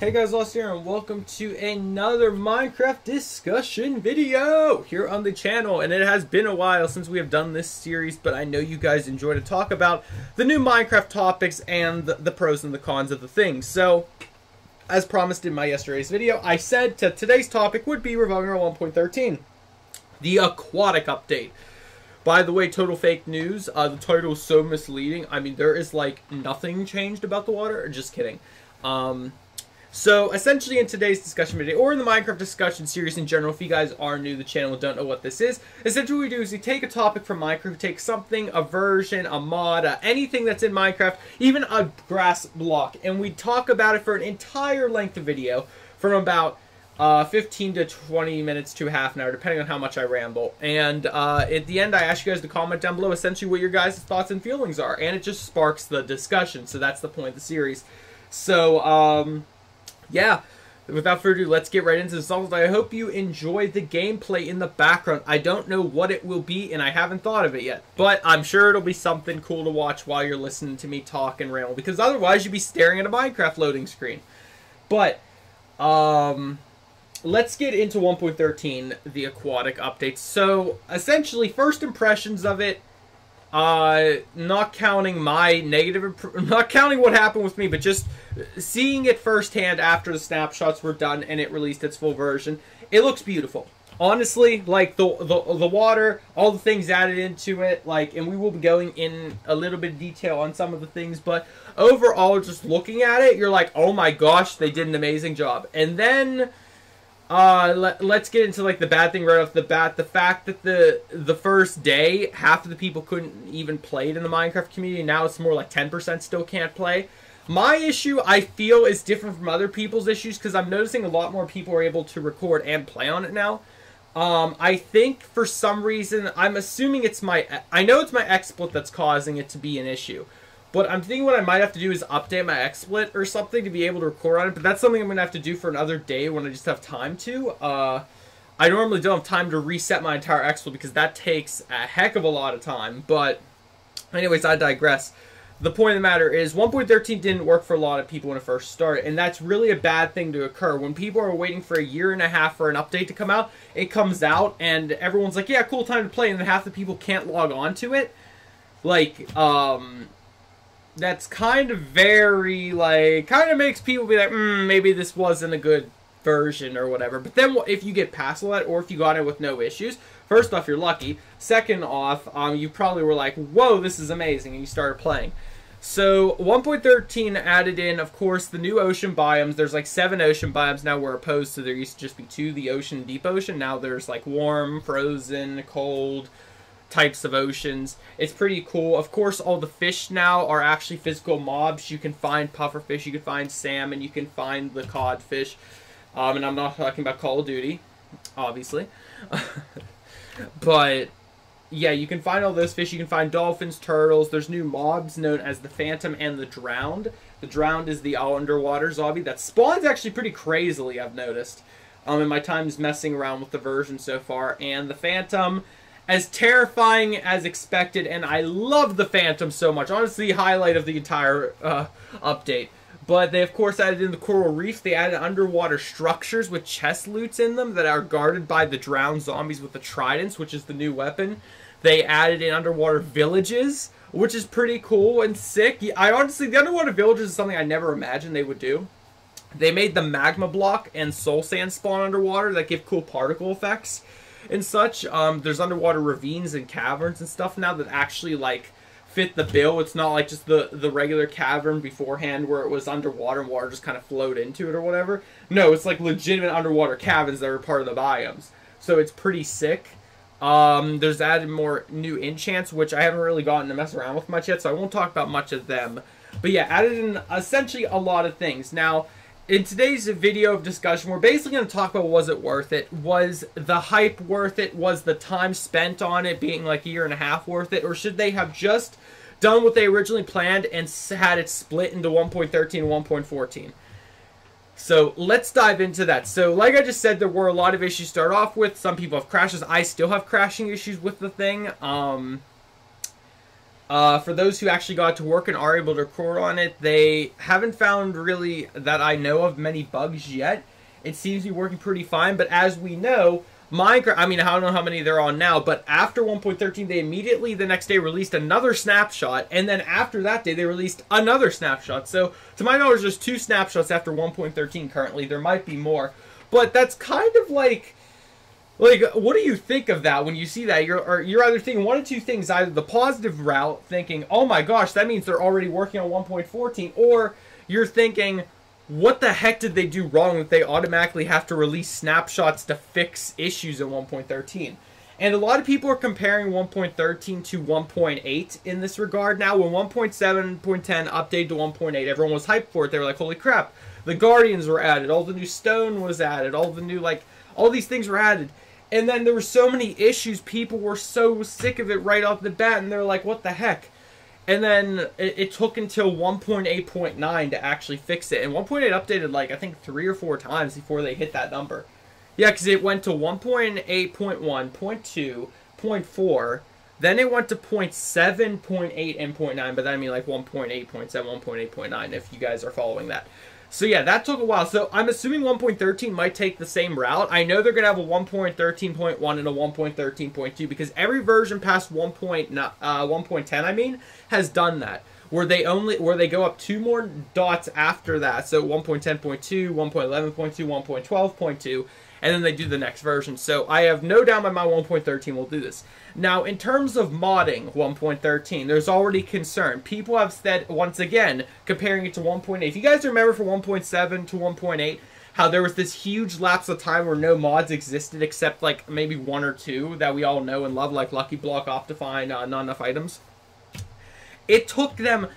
Hey guys, Lost here, and welcome to another Minecraft discussion video here on the channel. And it has been a while since we have done this series, but I know you guys enjoy to talk about the new Minecraft topics and the pros and the cons of the things. So, as promised in my yesterday's video, I said today's topic would be revolving around 1.13, the aquatic update. By the way, total fake news. The title is so misleading. I mean, there is like nothing changed about the water. Just kidding. So, essentially in today's discussion video, or in the Minecraft discussion series in general, if you guys are new to the channel and don't know what this is, essentially what we do is we take a topic from Minecraft, we take something, a version, a mod, anything that's in Minecraft, even a grass block, and we talk about it for an entire length of video, from about 15 to 20 minutes to half an hour, depending on how much I ramble. And at the end, I ask you guys to comment down below essentially what your guys' thoughts and feelings are, and it just sparks the discussion, so that's the point of the series. So, yeah, without further ado, let's get right into this. I hope you enjoyed the gameplay in the background. I don't know what it will be, and I haven't thought of it yet. But I'm sure it'll be something cool to watch while you're listening to me talk and ramble, because otherwise you'd be staring at a Minecraft loading screen. But, let's get into 1.13, the aquatic updates. So, essentially, first impressions of it, not counting my not counting what happened with me, but just seeing it firsthand after the snapshots were done and it released its full version. It looks beautiful. Honestly, like the water, all the things added into it, like, and we will be going in a little bit of detail on some of the things, but overall, just looking at it, you're like, oh my gosh, they did an amazing job. And then let's get into like the bad thing right off the bat. The fact that the first day, half of the people couldn't even play it in the Minecraft community. Now it's more like 10% still can't play. My issue, I feel, is different from other people's issues, because I'm noticing a lot more people are able to record and play on it now. I think for some reason, I'm assuming it's I know it's my XSplit that's causing it to be an issue. But I'm thinking what I might have to do is update my XSplit or something to be able to record on it. But that's something I'm going to have to do for another day when I just have time to. I normally don't have time to reset my entire XSplit because that takes a heck of a lot of time. But anyways, I digress. The point of the matter is 1.13 didn't work for a lot of people when it first started. And that's really a bad thing to occur. When people are waiting for a year and a half for an update to come out, it comes out and everyone's like, yeah, cool, time to play. And then half the people can't log on to it. Like, that's kind of very, like, kind of makes people be like, maybe this wasn't a good version or whatever. But then if you get past all that, or if you got it with no issues, first off, you're lucky. Second off, you probably were like, whoa, this is amazing, and you started playing. So 1.13 added in, of course, the new ocean biomes. There's like 7 ocean biomes now, where opposed to there used to just be 2, the ocean and deep ocean. Now there's like warm, frozen, cold types of oceans. It's pretty cool. Of course, all the fish now are actually physical mobs. You can find pufferfish, you can find salmon, you can find the codfish. And I'm not talking about Call of Duty, obviously. But yeah, you can find all those fish. You can find dolphins, turtles. There's new mobs known as the Phantom and the Drowned. The Drowned is the underwater zombie that spawns actually pretty crazily, I've noticed, in my times messing around with the version so far. And the Phantom, as terrifying as expected, and I love the Phantom so much. Honestly, the highlight of the entire update. But they, of course, added in the coral reef. They added underwater structures with chest loots in them that are guarded by the drowned zombies with the tridents, which is the new weapon. They added in underwater villages, which is pretty cool and sick. I honestly, the underwater villages is something I never imagined they would do. They made the magma block and soul sand spawn underwater that give cool particle effects and such. There's underwater ravines and caverns and stuff now that actually, like, fit the bill. It's not like just the regular cavern beforehand where it was underwater and water just kind of flowed into it or whatever. No, it's like legitimate underwater caverns that are part of the biomes. So it's pretty sick. There's added more new enchants, which I haven't really gotten to mess around with much yet, so I won't talk about much of them. But yeah, added in essentially a lot of things. Now, in today's video of discussion, we're basically going to talk about, was it worth it? Was the hype worth it? Was the time spent on it being like a year and a half worth it? Or should they have just done what they originally planned and had it split into 1.13 and 1.14? So let's dive into that. So like I just said, there were a lot of issues to start off with. Some people have crashes. I still have crashing issues with the thing. For those who actually got to work and are able to record on it, they haven't found really that I know of many bugs yet. It seems to be working pretty fine, but as we know, Minecraft, I mean, I don't know how many they're on now, but after 1.13, they immediately the next day released another snapshot, and then after that day, they released another snapshot. So, to my knowledge, there's 2 snapshots after 1.13 currently. There might be more, but that's kind of like, what do you think of that when you see that? You're either thinking one of two things, either the positive route, thinking, oh my gosh, that means they're already working on 1.14, or you're thinking, what the heck did they do wrong that they automatically have to release snapshots to fix issues in 1.13? And a lot of people are comparing 1.13 to 1.8 in this regard now. When 1.7.10 updated to 1.8, everyone was hyped for it. They were like, holy crap, the Guardians were added, all the new stone was added, all the new, all these things were added. And then there were so many issues, people were so sick of it right off the bat, and they're like, what the heck? And then it took until 1.8.9 to actually fix it. And 1.8 updated, I think 3 or 4 times before they hit that number. Yeah, because it went to 1.8.1, 0.2, 0.4. Then it went to 0.7, 0.8, and 0.9. But then I mean 1.8, 0.7, 1.8.9, if you guys are following that. So yeah, that took a while. So I'm assuming 1.13 might take the same route. I know they're going to have a 1.13.1 and a 1.13.2 because every version past 1.10, I mean, has done that. Where they go up 2 more dots after that. So 1.10.2, 1.11.2, 1.12.2, and then they do the next version. So I have no doubt in my mind 1.13 will do this. Now, in terms of modding 1.13, there's already concern. People have said, once again, comparing it to 1.8. If you guys remember from 1.7 to 1.8, how there was this huge lapse of time where no mods existed except maybe 1 or 2 that we all know and love, like Lucky Block, Optifine, Not Enough Items. It took them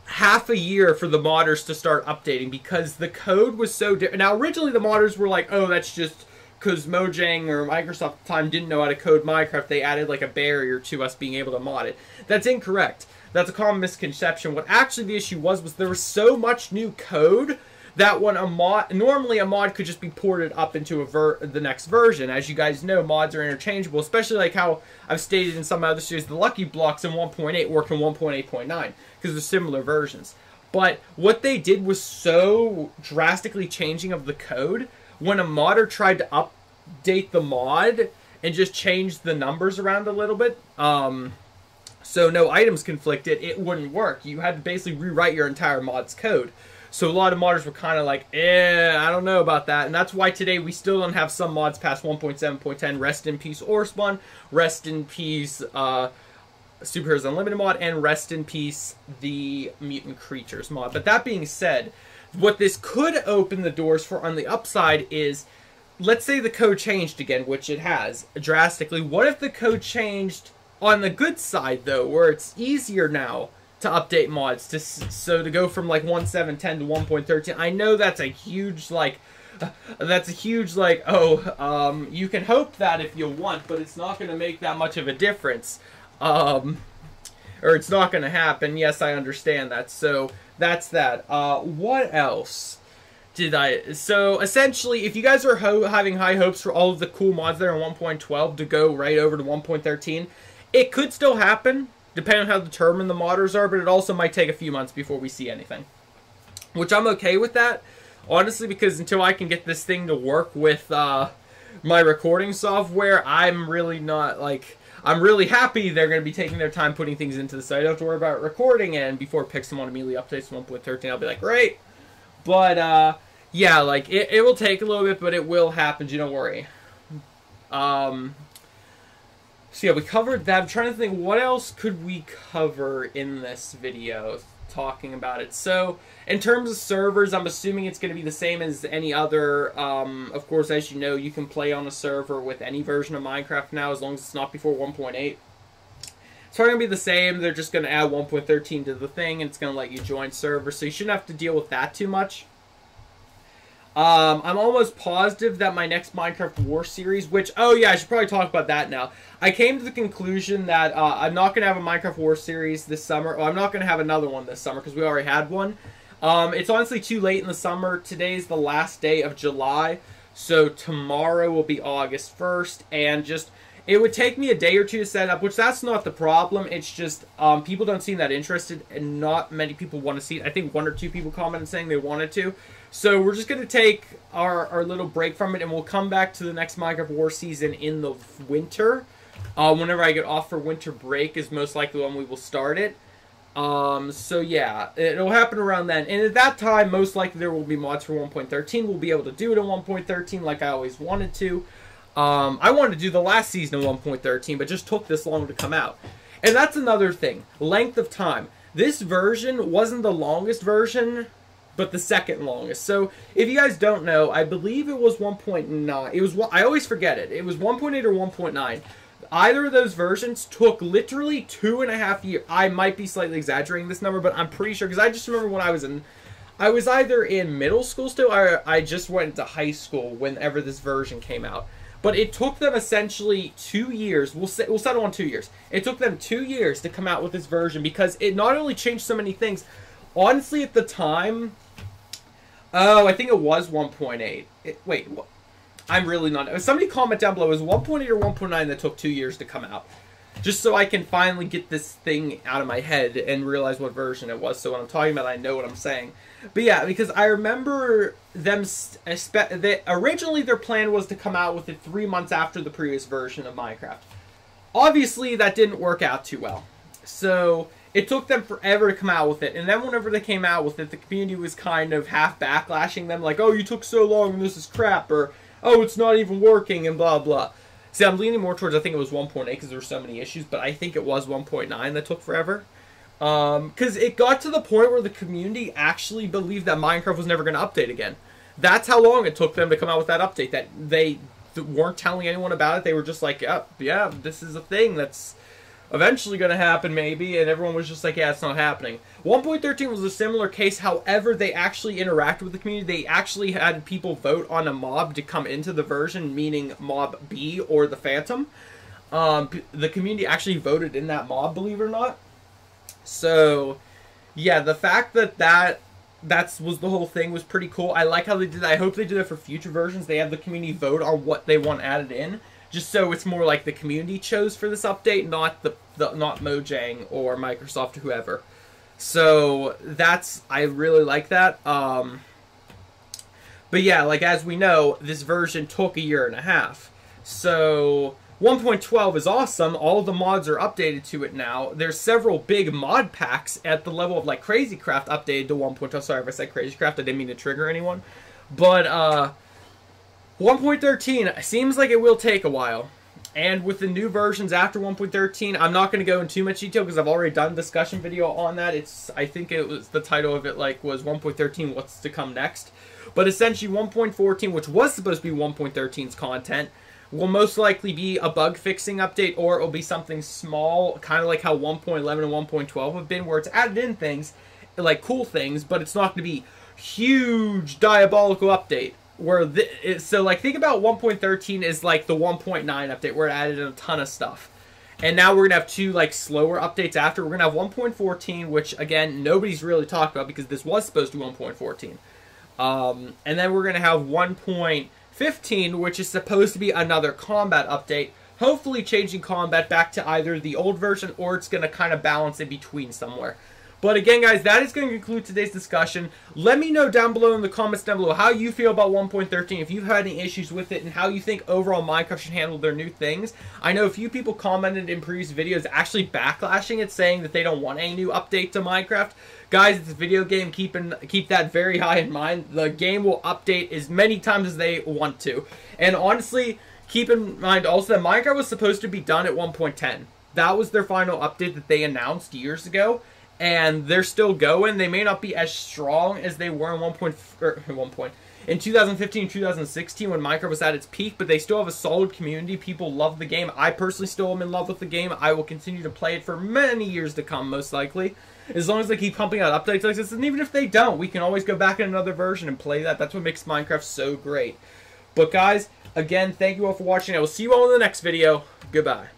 half a year for the modders to start updating because the code was so different. Now, originally the modders were like, oh, that's just because Mojang or Microsoft at the time didn't know how to code Minecraft. They added a barrier to us being able to mod it. That's incorrect. That's a common misconception. What actually the issue was there was so much new code that when normally a mod could just be ported up into the next version. As you guys know, mods are interchangeable, especially how I've stated in some other series, the Lucky Blocks in 1.8 work in 1.8.9 because they're similar versions. But what they did was so drastically changing of the code, when a modder tried to update the mod and just change the numbers around a little bit, so no items conflicted, it wouldn't work. You had to basically rewrite your entire mod's code. So a lot of modders were kind of like, I don't know about that. And that's why today we still don't have some mods past 1.7.10. Rest in peace Orspawn, rest in peace Superheroes Unlimited mod, and rest in peace the Mutant Creatures mod. But that being said, what this could open the doors for on the upside is, let's say the code changed again, which it has drastically. What if the code changed on the good side, though, where it's easier now to update mods to go from 1.7.10 to 1.13? I know that's a huge you can hope that if you want, but it's not going to make that much of a difference. Or it's not going to happen. Yes, I understand that. So that's that. What else did I... So essentially, if you guys are having high hopes for all of the cool mods that are in 1.12 to go right over to 1.13, it could still happen, depending on how determined the modders are, but it also might take a few months before we see anything. Which I'm okay with that, honestly, because until I can get this thing to work with my recording software, I'm really not, I'm really happy they're going to be taking their time putting things into the site. I don't have to worry about recording, and before Pixelmon immediately updates to 1.13, I'll be like, great. But, yeah, it will take a little bit, but it will happen, don't worry. So yeah, we covered that. I'm trying to think, what else could we cover in this video talking about it? So, in terms of servers, I'm assuming it's going to be the same as any other. Of course, as you know, you can play on a server with any version of Minecraft now, as long as it's not before 1.8. It's probably going to be the same. They're just going to add 1.13 to the thing, and it's going to let you join servers, so you shouldn't have to deal with that too much. I'm almost positive that my next Minecraft War series, which, oh yeah, I should probably talk about that now. I came to the conclusion that I'm not going to have a Minecraft War series this summer. Well, I'm not going to have another one this summer because we already had one. It's honestly too late in the summer. Today's the last day of July, so tomorrow will be August 1st, and It would take me a day or two to set up, which that's not the problem. It's just people don't seem that interested, and not many people want to see it. I think 1 or 2 people commented saying they wanted to. So we're just going to take our little break from it, and we'll come back to the next Minecraft War season in the winter. Whenever I get off for winter break is most likely when we will start it. So yeah, it'll happen around then. And at that time, most likely there will be mods for 1.13. We'll be able to do it in 1.13 like I always wanted to. I wanted to do the last season in 1.13, but just took this long to come out. And that's another thing. Length of time. This version wasn't the longest version, but the second longest. So, if you guys don't know, I believe it was 1.9. It was, I always forget it. It was 1.8 or 1.9. Either of those versions took literally 2.5 years. I might be slightly exaggerating this number, but I'm pretty sure, because I just remember when I was either in middle school still, or I just went to high school whenever this version came out. But it took them essentially 2 years. We'll settle on 2 years. It took them 2 years to come out with this version because it not only changed so many things. Honestly, at the time, I think it was 1.8. Wait, what? I'm really not. Somebody comment down below. Is 1.8 or 1.9 that took 2 years to come out? Just so I can finally get this thing out of my head and realize what version it was. So when I'm talking about it, I know what I'm saying. But yeah, because I remember them, originally their plan was to come out with it 3 months after the previous version of Minecraft. Obviously, that didn't work out too well. So it took them forever to come out with it. And then whenever they came out with it, the community was kind of half backlashing them. Like, oh, you took so long and this is crap. Or, oh, it's not even working and blah, blah. See, I'm leaning more towards, I think it was 1.8 because there were so many issues. But I think it was 1.9 that took forever. Because it got to the point where the community actually believed that Minecraft was never going to update again. That's how long it took them to come out with that update. That they weren't telling anyone about it. They were just like, yeah, this is a thing that's eventually going to happen maybe. And everyone was just like, yeah, it's not happening. 1.13 was a similar case. However, they actually interacted with the community. They actually had people vote on a mob to come into the version, meaning Mob B or the Phantom. The community actually voted in that mob, believe it or not. So, yeah, the fact that was the whole thing was pretty cool. I like how they did that. I hope they do that for future versions. They have the community vote on what they want added in, just so it's more like the community chose for this update, not not Mojang or Microsoft or whoever. So I really like that. But yeah, like as we know, this version took 1.5 years. So 1.12 is awesome. All of the mods are updated to it now. There's several big mod packs at the level of like Crazycraft updated to 1.12. Sorry if I said Crazycraft. I didn't mean to trigger anyone. But 1.13 seems like it will take a while. And with the new versions after 1.13, I'm not going to go into too much detail because I've already done a discussion video on that. I think it was the title of it was 1.13 What's to Come Next. But essentially 1.14, which was supposed to be 1.13's content, will most likely be a bug fixing update, or it will be something small, kind of like how 1.11 and 1.12 have been, where it's added in things, like cool things, but it's not going to be huge diabolical update. So like think about 1.13 is like the 1.9 update where it added in a ton of stuff. And now we're going to have 2 like slower updates after. We're going to have 1.14, which again, nobody's really talked about because this was supposed to be 1.14. And then we're going to have 1.15, which is supposed to be another combat update. Hopefully changing combat back to either the old version or it's going to kind of balance in between somewhere. But again, guys, that is going to conclude today's discussion. Let me know down below in the comments down below how you feel about 1.13, if you've had any issues with it, and how you think overall Minecraft should handle their new things. I know a few people commented in previous videos actually backlashing it, saying that they don't want any new update to Minecraft. Guys, it's a video game. Keep that very high in mind. The game will update as many times as they want to. And honestly, keep in mind also that Minecraft was supposed to be done at 1.10. That was their final update that they announced years ago. And they're still going. They may not be as strong as they were in 2015 and 2016 when Minecraft was at its peak, but they still have a solid community. People love the game. I personally still am in love with the game. I will continue to play it for many years to come, most likely. As long as they keep pumping out updates like this, and even if they don't, we can always go back in another version and play that. That's what makes Minecraft so great. But guys, again, thank you all for watching. I will see you all in the next video. Goodbye.